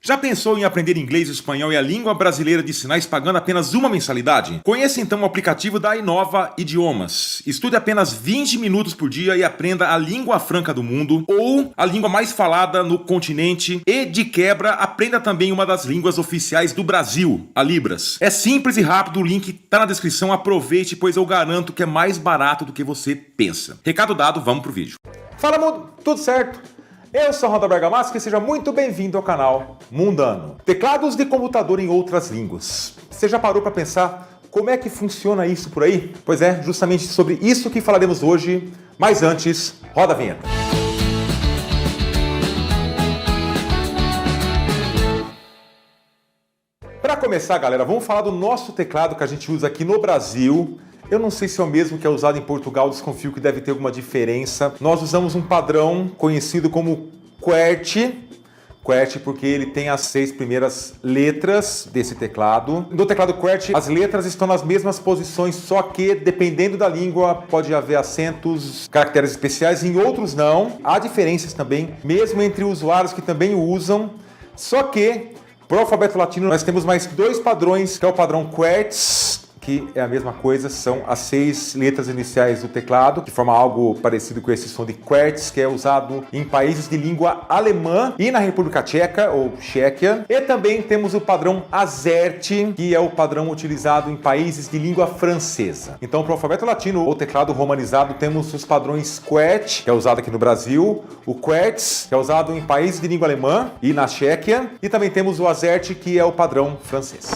Já pensou em aprender inglês, espanhol e a língua brasileira de sinais pagando apenas uma mensalidade? Conheça então o aplicativo da Inova Idiomas. Estude apenas 20 minutos por dia e aprenda a língua franca do mundo ou a língua mais falada no continente e, de quebra, aprenda também uma das línguas oficiais do Brasil, a Libras. É simples e rápido, o link tá na descrição, aproveite, pois eu garanto que é mais barato do que você pensa. Recado dado, vamos pro vídeo. Fala mundo, tudo certo? Eu sou Ronda Bergamasco e seja muito bem-vindo ao canal Mundano. Teclados de computador em outras línguas. Você já parou para pensar como é que funciona isso por aí? Pois é, justamente sobre isso que falaremos hoje, mas antes, roda a vinheta. Para começar, galera, vamos falar do nosso teclado que a gente usa aqui no Brasil. Eu não sei se é o mesmo que é usado em Portugal, desconfio que deve ter alguma diferença. Nós usamos um padrão conhecido como QWERTY. QWERTY porque ele tem as 6 primeiras letras desse teclado. No teclado QWERTY, as letras estão nas mesmas posições, só que dependendo da língua pode haver acentos, caracteres especiais, em outros não. Há diferenças também, mesmo entre usuários que também o usam. Só que, para o alfabeto latino, nós temos mais 2 padrões, que é o padrão QWERTZ, que é a mesma coisa, são as 6 letras iniciais do teclado, que forma algo parecido com esse som de QWERTZ, que é usado em países de língua alemã e na República Tcheca, ou Tchequia. E também temos o padrão AZERTY, que é o padrão utilizado em países de língua francesa. Então, para o alfabeto latino ou teclado romanizado, temos os padrões QWERTY, que é usado aqui no Brasil, o QWERTZ, que é usado em países de língua alemã e na Tchequia, e também temos o AZERTY, que é o padrão francês.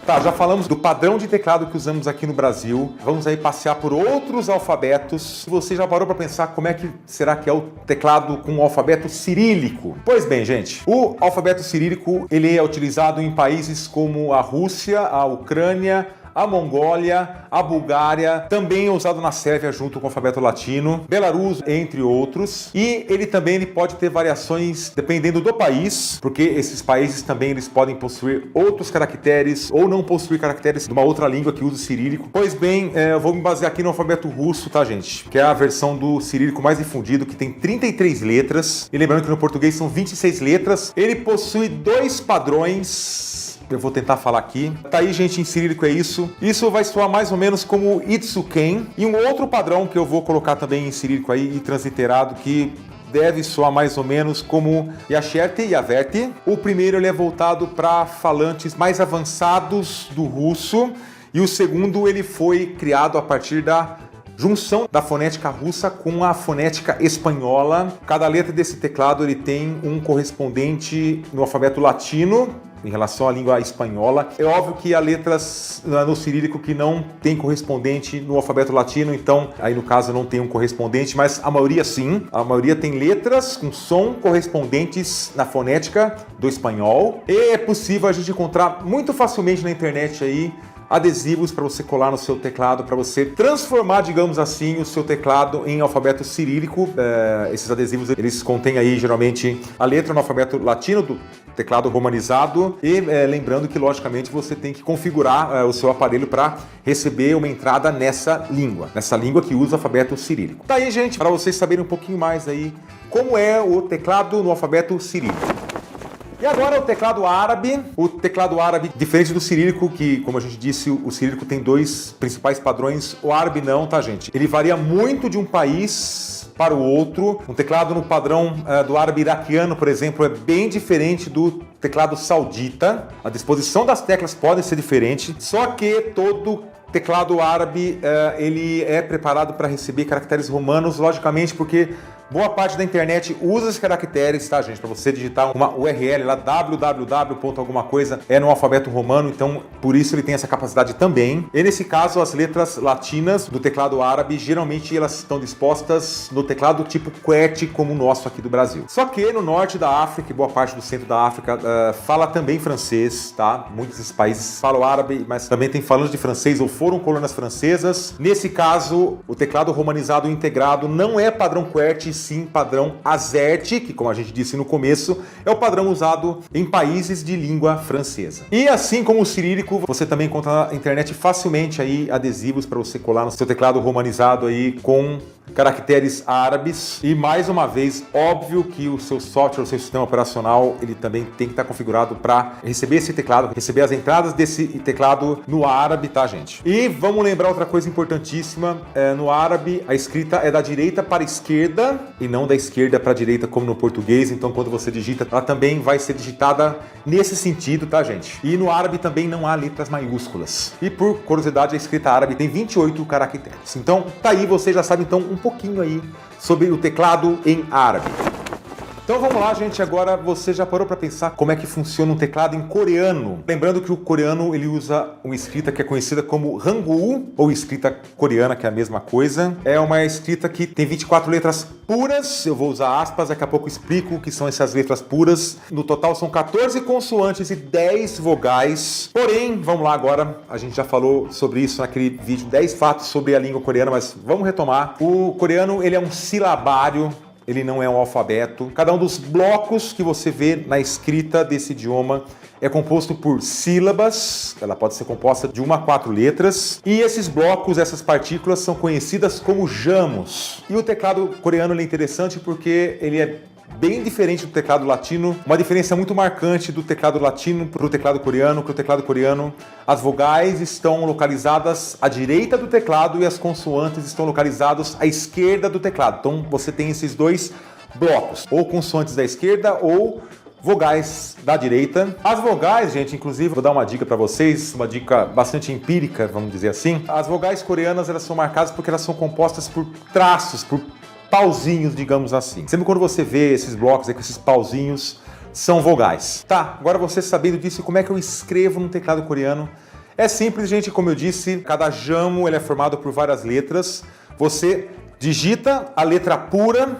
Tá, já falamos do padrão de teclado que usamos aqui no Brasil. Vamos aí passear por outros alfabetos. Se você já parou para pensar como é que será que é o teclado com o alfabeto cirílico? Pois bem, gente, o alfabeto cirílico ele é utilizado em países como a Rússia, a Ucrânia, a Mongólia, a Bulgária, também é usado na Sérvia junto com o alfabeto latino, Belarus, entre outros. E ele também pode ter variações dependendo do país, porque esses países também eles podem possuir outros caracteres ou não possuir caracteres de uma outra língua que usa o cirílico. Pois bem, eu vou me basear aqui no alfabeto russo, tá, gente? Que é a versão do cirílico mais difundido, que tem 33 letras. E lembrando que no português são 26 letras. Ele possui 2 padrões. Eu vou tentar falar aqui. Tá aí, gente, em cirílico é isso. Isso vai soar mais ou menos como Itsuken. E um outro padrão que eu vou colocar também em cirílico aí, e transliterado, que deve soar mais ou menos como Yasherty e Yaverty. O primeiro ele é voltado para falantes mais avançados do russo. E o segundo ele foi criado a partir da junção da fonética russa com a fonética espanhola. Cada letra desse teclado ele tem um correspondente no alfabeto latino em relação à língua espanhola. É óbvio que há letras no cirílico que não tem correspondente no alfabeto latino, então aí no caso não tem um correspondente, mas a maioria sim. A maioria tem letras com som correspondentes na fonética do espanhol. E é possível a gente encontrar muito facilmente na internet aí adesivos para você colar no seu teclado, para você transformar, digamos assim, o seu teclado em alfabeto cirílico. Esses adesivos, eles contêm aí, geralmente, a letra no alfabeto latino do teclado romanizado e lembrando que, logicamente, você tem que configurar o seu aparelho para receber uma entrada nessa língua que usa o alfabeto cirílico. Tá aí, gente, para vocês saberem um pouquinho mais aí como é o teclado no alfabeto cirílico. E agora o teclado árabe. O teclado árabe, diferente do cirílico, que, como a gente disse, o cirílico tem 2 principais padrões. O árabe não, tá, gente? Ele varia muito de um país para o outro. Um teclado no padrão do árabe iraquiano, por exemplo, é bem diferente do teclado saudita. A disposição das teclas pode ser diferente, só que todo teclado árabe ele é preparado para receber caracteres romanos, logicamente, porque boa parte da internet usa esses caracteres, tá, gente? Para você digitar uma URL lá, www. Alguma coisa, é no alfabeto romano, então por isso ele tem essa capacidade também. E nesse caso, as letras latinas do teclado árabe, geralmente elas estão dispostas no teclado tipo QWERTY, como o nosso aqui do Brasil. Só que no norte da África e boa parte do centro da África fala também francês, tá? Muitos desses países falam árabe, mas também tem falantes de francês ou foram colônias francesas. Nesse caso, o teclado romanizado integrado não é padrão QWERTY, sim padrão AZERTY, que, como a gente disse no começo, é o padrão usado em países de língua francesa. E assim como o cirílico, você também encontra na internet facilmente aí adesivos para você colar no seu teclado romanizado aí com caracteres árabes e, mais uma vez, óbvio que o seu software, o seu sistema operacional, ele também tem que estar configurado para receber esse teclado, receber as entradas desse teclado no árabe, tá, gente? E vamos lembrar outra coisa importantíssima, no árabe a escrita é da direita para a esquerda e não da esquerda para a direita como no português, então quando você digita, ela também vai ser digitada nesse sentido, tá, gente? E no árabe também não há letras maiúsculas. E por curiosidade, a escrita árabe tem 28 caracteres. Então, tá aí, você já sabe então um pouquinho aí sobre o teclado em árabe. Então vamos lá, gente. Agora você já parou para pensar como é que funciona um teclado em coreano? Lembrando que o coreano ele usa uma escrita que é conhecida como Hangul, ou escrita coreana, que é a mesma coisa. É uma escrita que tem 24 letras puras. Eu vou usar aspas, daqui a pouco explico o que são essas letras puras. No total são 14 consoantes e 10 vogais. Porém, vamos lá agora. A gente já falou sobre isso naquele vídeo 10 fatos sobre a língua coreana, mas vamos retomar. O coreano ele é um silabário. Ele não é um alfabeto. Cada um dos blocos que você vê na escrita desse idioma é composto por sílabas. Ela pode ser composta de 1 a 4 letras. E esses blocos, essas partículas, são conhecidas como jamos. E o teclado coreano é interessante porque ele é bem diferente do teclado latino, uma diferença muito marcante do teclado latino para o teclado coreano, que o teclado coreano, as vogais estão localizadas à direita do teclado e as consoantes estão localizadas à esquerda do teclado. Então você tem esses dois blocos, ou consoantes da esquerda ou vogais da direita. As vogais, gente, inclusive, vou dar uma dica para vocês, uma dica bastante empírica, vamos dizer assim. As vogais coreanas, elas são marcadas porque elas são compostas por traços, por pauzinhos, digamos assim. Sempre quando você vê esses blocos aí com esses pauzinhos, são vogais. Tá, agora você sabendo disso, como é que eu escrevo no teclado coreano? É simples, gente, como eu disse, cada jamo ele é formado por várias letras. Você digita a letra pura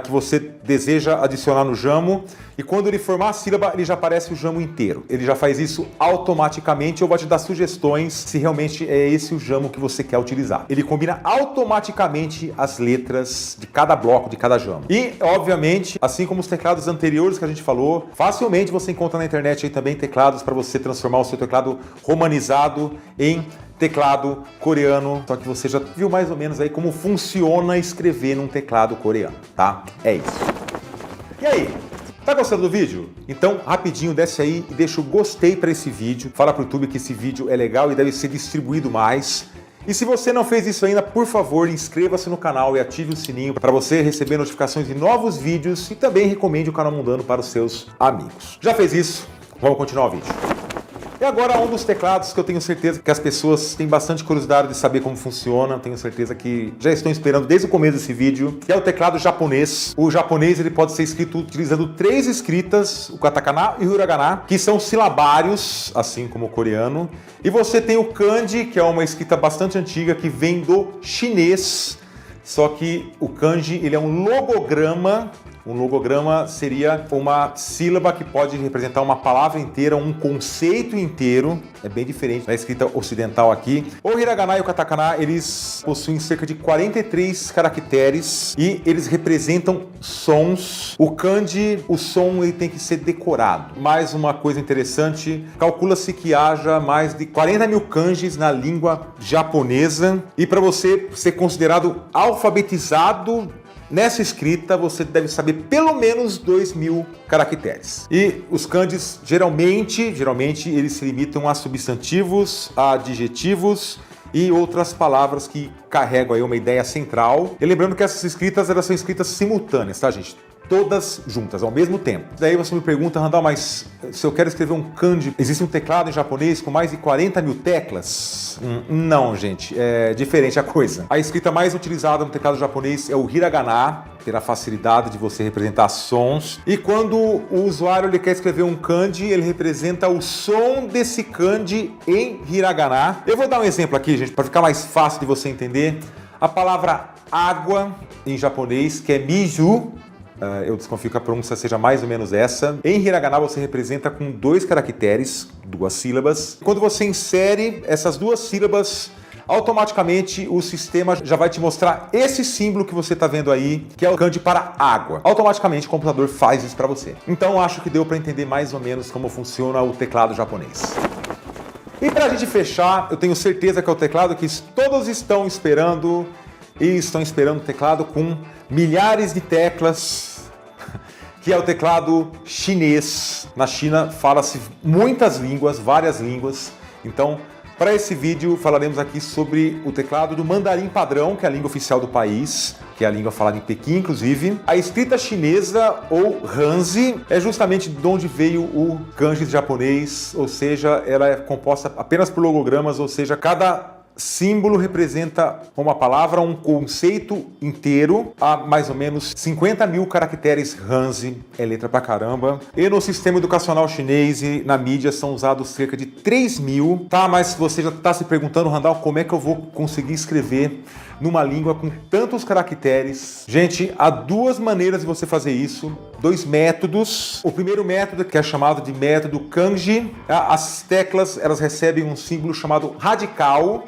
que você deseja adicionar no jamo e quando ele formar a sílaba, ele já aparece o jamo inteiro. Ele já faz isso automaticamente. Eu vou te dar sugestões se realmente é esse o jamo que você quer utilizar. Ele combina automaticamente as letras de cada bloco, de cada jamo. E, obviamente, assim como os teclados anteriores que a gente falou, facilmente você encontra na internet aí também teclados para você transformar o seu teclado romanizado em teclado coreano, só que você já viu mais ou menos aí como funciona escrever num teclado coreano, tá? É isso. E aí? Tá gostando do vídeo? Então, rapidinho, desce aí e deixa o gostei para esse vídeo. Fala pro YouTube que esse vídeo é legal e deve ser distribuído mais. E se você não fez isso ainda, por favor, inscreva-se no canal e ative o sininho para você receber notificações de novos vídeos e também recomende o canal Mundano para os seus amigos. Já fez isso? Vamos continuar o vídeo. E agora um dos teclados que eu tenho certeza que as pessoas têm bastante curiosidade de saber como funciona, tenho certeza que já estão esperando desde o começo desse vídeo, que é o teclado japonês. O japonês ele pode ser escrito utilizando 3 escritas, o katakana e o hiragana, que são silabários, assim como o coreano. E você tem o kanji, que é uma escrita bastante antiga que vem do chinês, só que o kanji ele é um logograma. Um logograma seria uma sílaba que pode representar uma palavra inteira, um conceito inteiro. É bem diferente da escrita ocidental aqui. O hiragana e o katakana, eles possuem cerca de 43 caracteres e eles representam sons. O kanji, o som ele tem que ser decorado. Mais uma coisa interessante, calcula-se que haja mais de 40 mil kanjis na língua japonesa. E para você ser considerado alfabetizado nessa escrita, você deve saber pelo menos 2.000 caracteres. E os kanjis, geralmente, eles se limitam a substantivos, a adjetivos e outras palavras que carregam aí uma ideia central. E lembrando que essas escritas, elas são escritas simultâneas, tá, gente? Todas juntas, ao mesmo tempo. Daí você me pergunta, Randall, mas se eu quero escrever um kanji, existe um teclado em japonês com mais de 40 mil teclas? Não, gente, é diferente a coisa. A escrita mais utilizada no teclado japonês é o hiragana, pela facilidade de você representar sons. E quando o usuário ele quer escrever um kanji, ele representa o som desse kanji em hiragana. Eu vou dar um exemplo aqui, gente, para ficar mais fácil de você entender. A palavra água em japonês, que é miju, eu desconfio que a pronúncia seja mais ou menos essa. Em hiragana você representa com 2 caracteres, 2 sílabas. Quando você insere essas 2 sílabas, automaticamente o sistema já vai te mostrar esse símbolo que você está vendo aí, que é o kanji para água. Automaticamente o computador faz isso para você. Então acho que deu para entender mais ou menos como funciona o teclado japonês. E para a gente fechar, eu tenho certeza que é o teclado que todos estão esperando, e estão esperando um teclado com milhares de teclas, que é o teclado chinês. Na China fala-se muitas línguas, várias línguas. Então, para esse vídeo falaremos aqui sobre o teclado do mandarim padrão, que é a língua oficial do país, que é a língua falada em Pequim, inclusive. A escrita chinesa, ou Hanzi, é justamente de onde veio o kanji japonês, ou seja, ela é composta apenas por logogramas, ou seja, cada símbolo representa uma palavra, um conceito inteiro. Há mais ou menos 50 mil caracteres Hanzi, é letra pra caramba. E no sistema educacional chinês e na mídia são usados cerca de 3 mil. Tá, mas você já está se perguntando, Randall, como é que eu vou conseguir escrever numa língua com tantos caracteres? Gente, há duas maneiras de você fazer isso, dois métodos. O primeiro método, que é chamado de método kanji, as teclas elas recebem um símbolo chamado radical.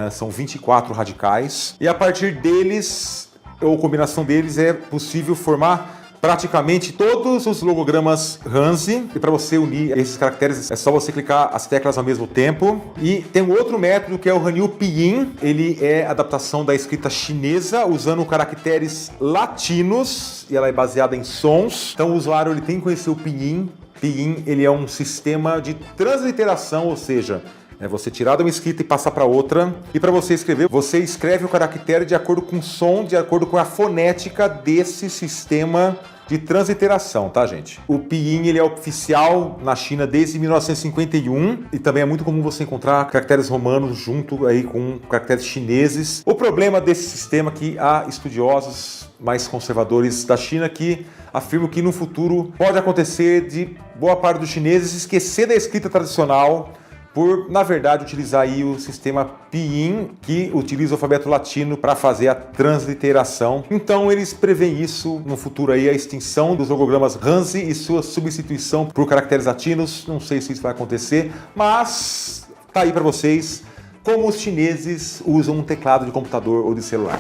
São 24 radicais, e a partir deles, ou combinação deles, é possível formar praticamente todos os logogramas Hanzi. E para você unir esses caracteres é só você clicar as teclas ao mesmo tempo. E tem um outro método que é o Hanyu Pinyin. Ele é a adaptação da escrita chinesa usando caracteres latinos, e ela é baseada em sons. Então o usuário ele tem que conhecer o Pinyin. Pinyin ele é um sistema de transliteração, ou seja, é você tirar de uma escrita e passar para outra. E para você escrever, você escreve o caractere de acordo com o som, de acordo com a fonética desse sistema de transliteração, tá, gente? O Pinyin ele é oficial na China desde 1951 e também é muito comum você encontrar caracteres romanos junto aí com caracteres chineses. O problema desse sistema é que há estudiosos mais conservadores da China que afirmam que no futuro pode acontecer de boa parte dos chineses esquecer da escrita tradicional por, na verdade, utilizar aí o sistema Pinyin, que utiliza o alfabeto latino para fazer a transliteração. Então eles preveem isso no futuro aí, a extinção dos logogramas Hanzi e sua substituição por caracteres latinos. Não sei se isso vai acontecer, mas tá aí para vocês como os chineses usam um teclado de computador ou de celular.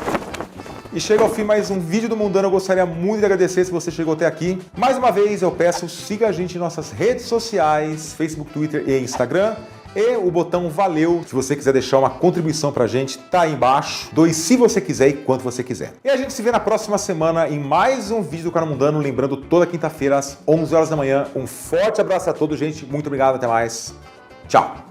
E chega ao fim mais um vídeo do Mundano. Eu gostaria muito de agradecer se você chegou até aqui. Mais uma vez eu peço, siga a gente em nossas redes sociais, Facebook, Twitter e Instagram. E o botão valeu, se você quiser deixar uma contribuição pra gente, tá aí embaixo. Doe se você quiser e quanto você quiser. E a gente se vê na próxima semana em mais um vídeo do canal Mundano. Lembrando, toda quinta-feira às 11 horas da manhã. Um forte abraço a todos, gente. Muito obrigado, até mais. Tchau.